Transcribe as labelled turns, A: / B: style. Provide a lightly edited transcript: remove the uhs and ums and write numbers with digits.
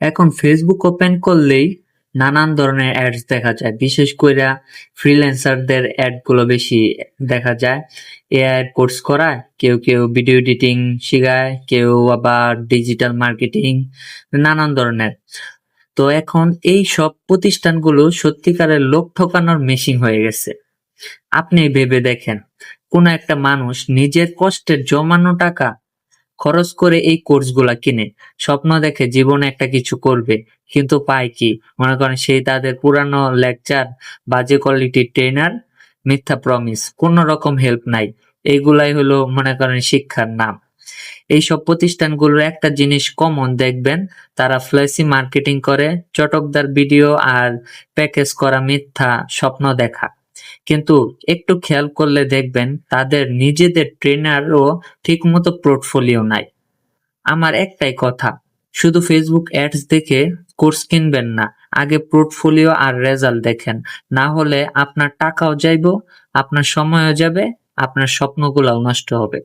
A: এখন Facebook open করলেই নানান ধরনের অ্যাডস দেখা যায়, বিশেষ করে ফ্রিল্যান্সারদের অ্যাড গুলো বেশি দেখা যায়। এআই কোর্স করায়, কেউ কেউ ভিডিও এডিটিং শেখায়, কেউ আবার ডিজিটাল মার্কেটিং, নানান ধরনের। তো এখন এই সব প্রতিষ্ঠানগুলো সত্যিকারের লোক ঠকানোর মেশিন হয়ে গেছে। আপনি ভেবে দেখেন, কোন একটা মানুষ নিজের কষ্টের জমানো টাকা খরচ করে এই কোর্সগুলা কিনে, স্বপ্ন দেখে জীবনে একটা কিছু করবে, কিন্তু পায় কি? মনে করেন সেই তাদের পুরানো লেকচার, বাজে কোয়ালিটির ট্রেনার, মিথ্যা প্রমিস, কোনো রকম হেল্প নাই। এইগুলাই হলো মনে করেন শিক্ষার নাম। এইসব প্রতিষ্ঠানগুলোর একটা জিনিস কমন দেখবেন, তারা ফ্ল্যাশি মার্কেটিং করে, চটকদার ভিডিও আর প্যাকেজ করা মিথ্যা স্বপ্ন দেখা। কিন্তু একটু খেয়াল করলে দেখবেন তাদের নিজেদের ট্রেনারও ঠিকমতো পোর্টফোলিও নাই। আমার একটাই কথা, শুধু ফেসবুক অ্যাডস দেখে কোর্স কিনবেন না, আগে পোর্টফোলিও আর রেজাল্ট দেখেন। না হলে আপনার টাকাও যাইবো, আপনার সময়ও যাবে, আপনার স্বপ্নগুলাও নষ্ট হবে।